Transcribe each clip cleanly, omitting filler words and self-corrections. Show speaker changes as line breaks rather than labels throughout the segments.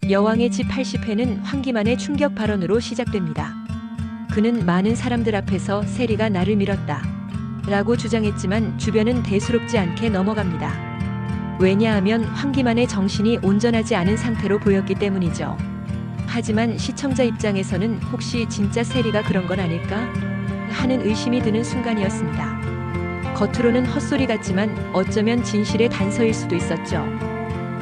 여왕의 집 80회는 황기만의 충격 발언으로 시작됩니다. 그는 많은 사람들 앞에서 세리가 나를 밀었다 라고 주장했지만 주변은 대수롭지 않게 넘어갑니다. 왜냐하면 황기만의 정신이 온전하지 않은 상태로 보였기 때문이죠. 하지만 시청자 입장에서는 혹시 진짜 세리가 그런 건 아닐까 하는 의심이 드는 순간이었습니다. 겉으로는 헛소리 같지만 어쩌면 진실의 단서일 수도 있었죠.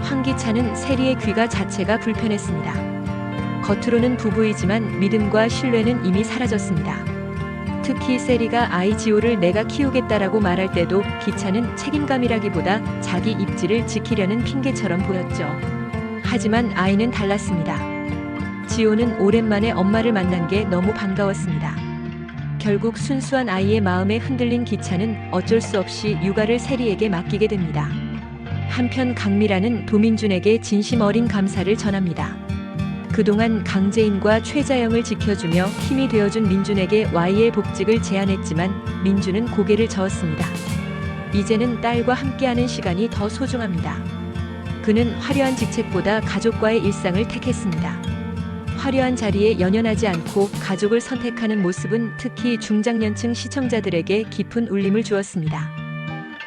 황기찬은 세리의 귀가 자체가 불편했습니다. 겉으로는 부부이지만 믿음과 신뢰는 이미 사라졌습니다. 특히 세리가 아이 지호를 내가 키우겠다라고 말할 때도 기찬은 책임감이라기보다 자기 입지를 지키려는 핑계처럼 보였죠. 하지만 아이는 달랐습니다. 지호는 오랜만에 엄마를 만난 게 너무 반가웠습니다. 결국 순수한 아이의 마음에 흔들린 기찬은 어쩔 수 없이 육아를 세리에게 맡기게 됩니다. 한편 강미라는 도민준에게 진심 어린 감사를 전합니다. 그동안 강재인과 최자영을 지켜주며 힘이 되어준 민준에게 YL 복직을 제안했지만 민준은 고개를 저었습니다. 이제는 딸과 함께하는 시간이 더 소중합니다. 그는 화려한 직책보다 가족과의 일상을 택했습니다. 화려한 자리에 연연하지 않고 가족을 선택하는 모습은 특히 중장년층 시청자들에게 깊은 울림을 주었습니다.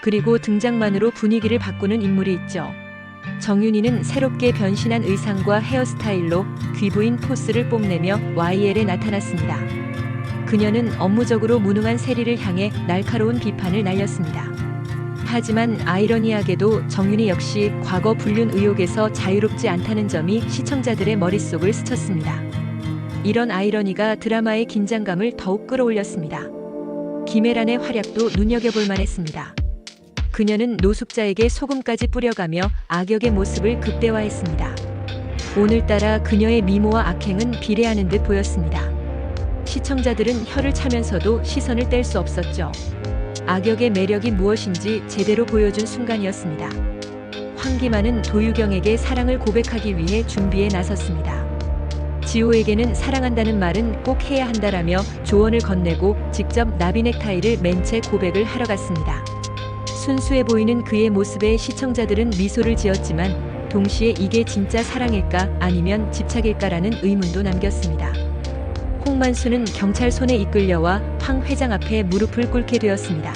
그리고 등장만으로 분위기를 바꾸는 인물이 있죠. 정윤희는 새롭게 변신한 의상과 헤어스타일로 귀부인 포스를 뽐내며 YL에 나타났습니다. 그녀는 업무적으로 무능한 세리를 향해 날카로운 비판을 날렸습니다. 하지만 아이러니하게도 정윤희 역시 과거 불륜 의혹에서 자유롭지 않다는 점이 시청자들의 머릿속을 스쳤습니다. 이런 아이러니가 드라마의 긴장감을 더욱 끌어올렸습니다. 김혜란의 활약도 눈여겨볼 만했습니다. 그녀는 노숙자에게 소금까지 뿌려가며 악역의 모습을 극대화했습니다. 오늘따라 그녀의 미모와 악행은 비례하는 듯 보였습니다. 시청자들은 혀를 차면서도 시선을 뗄 수 없었죠. 악역의 매력이 무엇인지 제대로 보여준 순간이었습니다. 황기만은 도유경에게 사랑을 고백하기 위해 준비에 나섰습니다. 지호에게는 사랑한다는 말은 꼭 해야 한다라며 조언을 건네고 직접 나비 넥타이를 맨 채 고백을 하러 갔습니다. 순수해 보이는 그의 모습에 시청자들은 미소를 지었지만 동시에 이게 진짜 사랑일까 아니면 집착일까라는 의문도 남겼습니다. 홍만수는 경찰 손에 이끌려와 황 회장 앞에 무릎을 꿇게 되었습니다.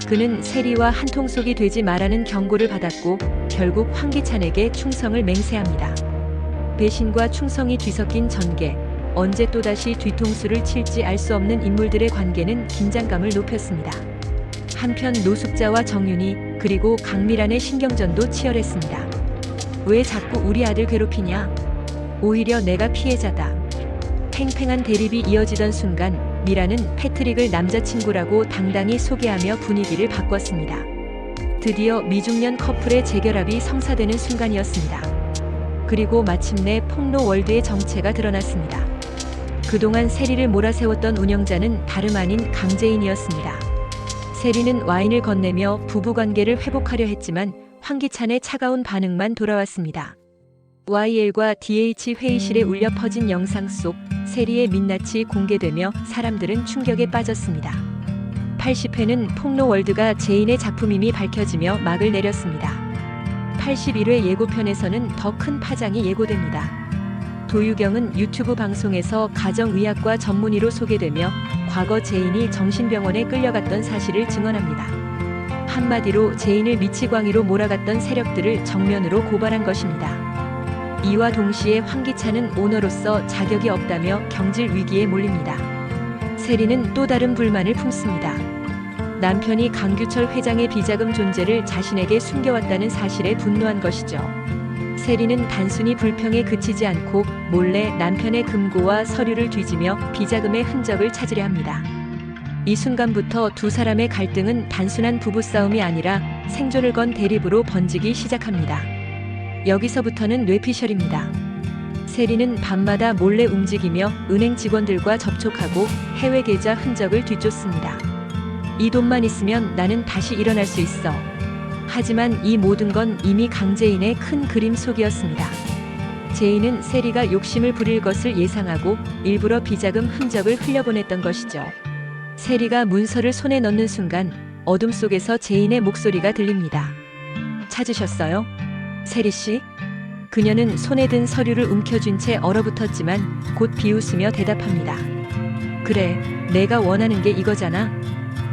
그는 세리와 한통속이 되지 말라는 경고를 받았고 결국 황기찬에게 충성을 맹세합니다. 배신과 충성이 뒤섞인 전개, 언제 또다시 뒤통수를 칠지 알 수 없는 인물들의 관계는 긴장감을 높였습니다. 한편 노숙자와 정윤희 그리고 강미란의 신경전도 치열했습니다. 왜 자꾸 우리 아들 괴롭히냐? 오히려 내가 피해자다. 팽팽한 대립이 이어지던 순간 미란은 패트릭을 남자친구라고 당당히 소개하며 분위기를 바꿨습니다. 드디어 미중년 커플의 재결합이 성사되는 순간이었습니다. 그리고 마침내 폭로 월드의 정체가 드러났습니다. 그동안 세리를 몰아세웠던 운영자는 다름 아닌 강재인이었습니다. 세리는 와인을 건네며 부부관계를 회복하려 했지만 황기찬의 차가운 반응만 돌아왔습니다. YL과 DH 회의실에 울려 퍼진 영상 속 세리의 민낯이 공개되며 사람들은 충격에 빠졌습니다. 80회는 폭로월드가 제인의 작품임이 밝혀지며 막을 내렸습니다. 81회 예고편에서는 더 큰 파장이 예고됩니다. 도유경은 유튜브 방송에서 가정의학과 전문의로 소개되며 과거 제인이 정신병원에 끌려갔던 사실을 증언합니다. 한마디로 제인을 미치광이로 몰아갔던 세력들을 정면으로 고발한 것입니다. 이와 동시에 황기찬은 오너로서 자격이 없다며 경질 위기에 몰립니다. 세리는 또 다른 불만을 품습니다. 남편이 강규철 회장의 비자금 존재를 자신에게 숨겨왔다는 사실에 분노한 것이죠. 세리는 단순히 불평에 그치지 않고 몰래 남편의 금고와 서류를 뒤지며 비자금의 흔적을 찾으려 합니다. 이 순간부터 두 사람의 갈등은 단순한 부부싸움이 아니라 생존을 건 대립으로 번지기 시작합니다. 여기서부터는 뇌피셜입니다. 세리는 밤마다 몰래 움직이며 은행 직원들과 접촉하고 해외 계좌 흔적을 뒤쫓습니다. 이 돈만 있으면 나는 다시 일어날 수 있어. 하지만 이 모든 건 이미 강재인의 큰 그림 속이었습니다. 제인은 세리가 욕심을 부릴 것을 예상하고 일부러 비자금 흔적을 흘려보냈던 것이죠. 세리가 문서를 손에 넣는 순간 어둠 속에서 제인의 목소리가 들립니다. 찾으셨어요? 세리씨? 그녀는 손에 든 서류를 움켜쥔 채 얼어붙었지만 곧 비웃으며 대답합니다. 그래, 내가 원하는 게 이거잖아.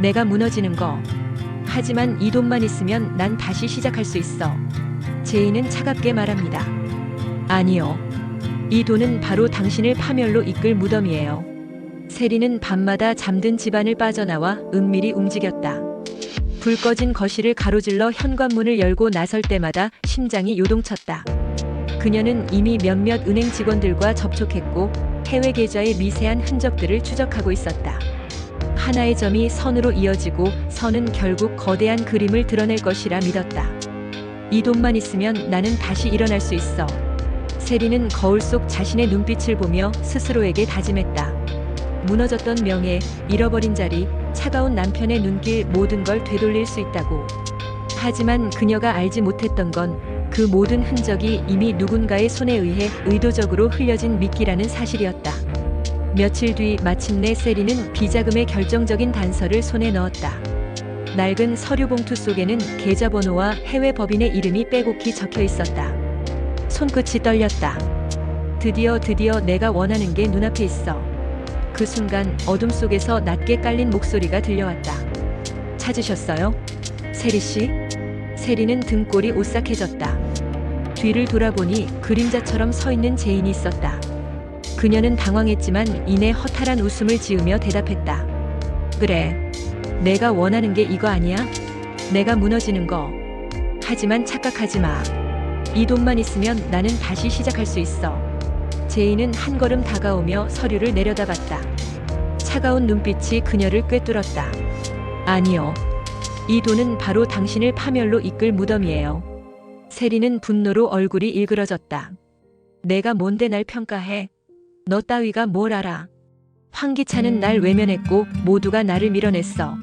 내가 무너지는 거. 하지만 이 돈만 있으면 난 다시 시작할 수 있어. 제인은 차갑게 말합니다. 아니요. 이 돈은 바로 당신을 파멸로 이끌 무덤이에요. 세리는 밤마다 잠든 집안을 빠져나와 은밀히 움직였다. 불 꺼진 거실을 가로질러 현관문을 열고 나설 때마다 심장이 요동쳤다. 그녀는 이미 몇몇 은행 직원들과 접촉했고 해외 계좌의 미세한 흔적들을 추적하고 있었다. 하나의 점이 선으로 이어지고 선은 결국 거대한 그림을 드러낼 것이라 믿었다. 이 돈만 있으면 나는 다시 일어날 수 있어. 세리는 거울 속 자신의 눈빛을 보며 스스로에게 다짐했다. 무너졌던 명예, 잃어버린 자리, 차가운 남편의 눈길 모든 걸 되돌릴 수 있다고. 하지만 그녀가 알지 못했던 건 그 모든 흔적이 이미 누군가의 손에 의해 의도적으로 흘려진 미끼라는 사실이었다. 며칠 뒤 마침내 세리는 비자금의 결정적인 단서를 손에 넣었다. 낡은 서류 봉투 속에는 계좌번호와 해외 법인의 이름이 빼곡히 적혀 있었다. 손끝이 떨렸다. 드디어 내가 원하는 게 눈앞에 있어. 그 순간 어둠 속에서 낮게 깔린 목소리가 들려왔다. 찾으셨어요? 세리 씨? 세리는 등골이 오싹해졌다. 뒤를 돌아보니 그림자처럼 서 있는 제인이 있었다. 그녀는 당황했지만 이내 허탈한 웃음을 지으며 대답했다. 그래. 내가 원하는 게 이거 아니야? 내가 무너지는 거. 하지만 착각하지 마. 이 돈만 있으면 나는 다시 시작할 수 있어. 제인은 한 걸음 다가오며 서류를 내려다봤다. 차가운 눈빛이 그녀를 꿰뚫었다. 아니요. 이 돈은 바로 당신을 파멸로 이끌 무덤이에요. 세리는 분노로 얼굴이 일그러졌다. 내가 뭔데 날 평가해? 너 따위가 뭘 알아? 황기찬은 날 외면했고 모두가 나를 밀어냈어.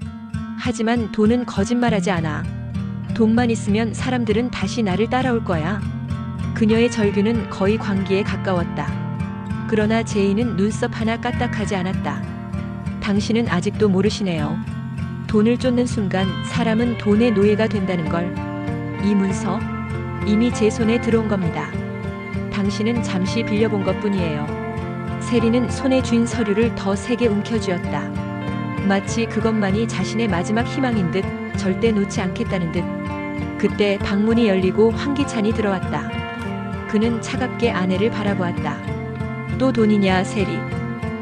하지만 돈은 거짓말하지 않아. 돈만 있으면 사람들은 다시 나를 따라올 거야. 그녀의 절규는 거의 광기에 가까웠다. 그러나 제인은 눈썹 하나 까딱하지 않았다. 당신은 아직도 모르시네요. 돈을 쫓는 순간 사람은 돈의 노예가 된다는 걸. 이 문서 이미 제 손에 들어온 겁니다. 당신은 잠시 빌려본 것뿐이에요. 세리는 손에 쥔 서류를 더 세게 움켜쥐었다. 마치 그것만이 자신의 마지막 희망인 듯, 절대 놓지 않겠다는 듯. 그때 방문이 열리고 황기찬이 들어왔다. 그는 차갑게 아내를 바라보았다. 또 돈이냐, 세리.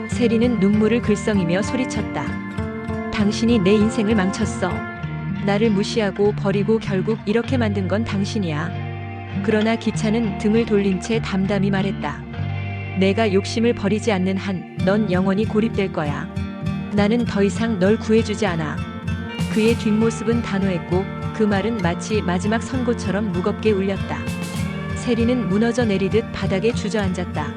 세리는 눈물을 글썽이며 소리쳤다. 당신이 내 인생을 망쳤어. 나를 무시하고 버리고 결국 이렇게 만든 건 당신이야. 그러나 기찬은 등을 돌린 채 담담히 말했다. 내가 욕심을 버리지 않는 한 넌 영원히 고립될 거야. 나는 더 이상 널 구해주지 않아. 그의 뒷모습은 단호했고 그 말은 마치 마지막 선고처럼 무겁게 울렸다. 세리는 무너져 내리듯 바닥에 주저앉았다.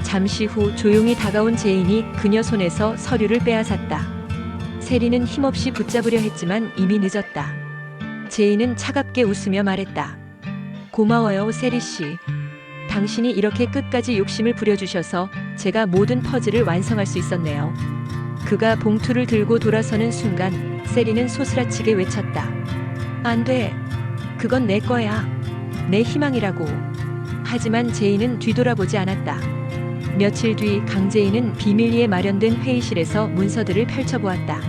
잠시 후 조용히 다가온 제인이 그녀 손에서 서류를 빼앗았다. 세리는 힘없이 붙잡으려 했지만 이미 늦었다. 제인은 차갑게 웃으며 말했다. 고마워요, 세리 씨. 당신이 이렇게 끝까지 욕심을 부려주셔서 제가 모든 퍼즐을 완성할 수 있었네요. 그가 봉투를 들고 돌아서는 순간 세리는 소스라치게 외쳤다. 안 돼. 그건 내 거야. 내 희망이라고. 하지만 제인은 뒤돌아보지 않았다. 며칠 뒤 강제인은 비밀리에 마련된 회의실에서 문서들을 펼쳐보았다.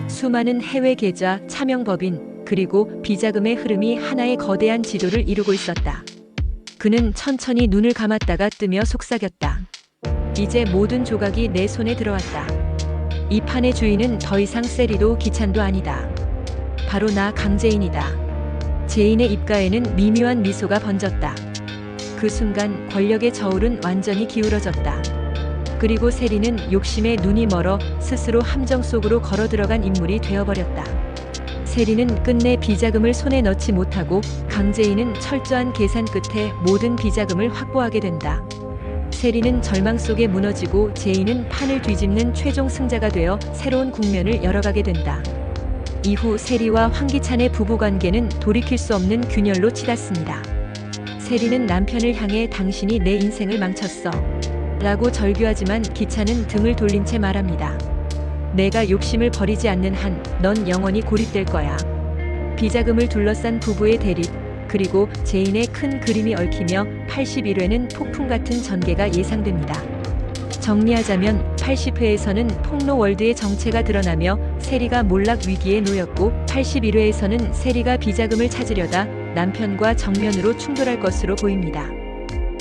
수많은 해외 계좌, 차명법인, 그리고 비자금의 흐름이 하나의 거대한 지도를 이루고 있었다. 그는 천천히 눈을 감았다가 뜨며 속삭였다. 이제 모든 조각이 내 손에 들어왔다. 이 판의 주인은 더 이상 세리도 기찬도 아니다. 바로 나 강제인이다. 제인의 입가에는 미묘한 미소가 번졌다. 그 순간 권력의 저울은 완전히 기울어졌다. 그리고 세리는 욕심에 눈이 멀어 스스로 함정 속으로 걸어 들어간 인물이 되어버렸다. 세리는 끝내 비자금을 손에 넣지 못하고 강제인은 철저한 계산 끝에 모든 비자금을 확보하게 된다. 세리는 절망 속에 무너지고 제인은 판을 뒤집는 최종 승자가 되어 새로운 국면을 열어가게 된다. 이후 세리와 황기찬의 부부관계는 돌이킬 수 없는 균열로 치닫습니다. 세리는 남편을 향해 당신이 내 인생을 망쳤어. 라고 절규하지만 기찬은 등을 돌린 채 말합니다. 내가 욕심을 버리지 않는 한 넌 영원히 고립될 거야. 비자금을 둘러싼 부부의 대립, 그리고 제인의 큰 그림이 얽히며 81회는 폭풍 같은 전개가 예상됩니다. 정리하자면 80회에서는 폭로 월드의 정체가 드러나며 세리가 몰락 위기에 놓였고 81회에서는 세리가 비자금을 찾으려다 남편과 정면으로 충돌할 것으로 보입니다.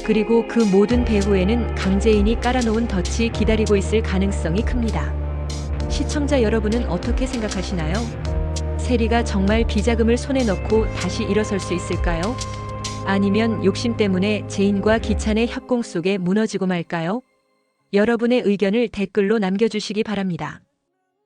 그리고 그 모든 배후에는 강재인이 깔아놓은 덫이 기다리고 있을 가능성이 큽니다. 시청자 여러분은 어떻게 생각하시나요? 세리가 정말 비자금을 손에 넣고 다시 일어설 수 있을까요? 아니면 욕심 때문에 제인과 기찬의 협공 속에 무너지고 말까요? 여러분의 의견을 댓글로 남겨주시기 바랍니다.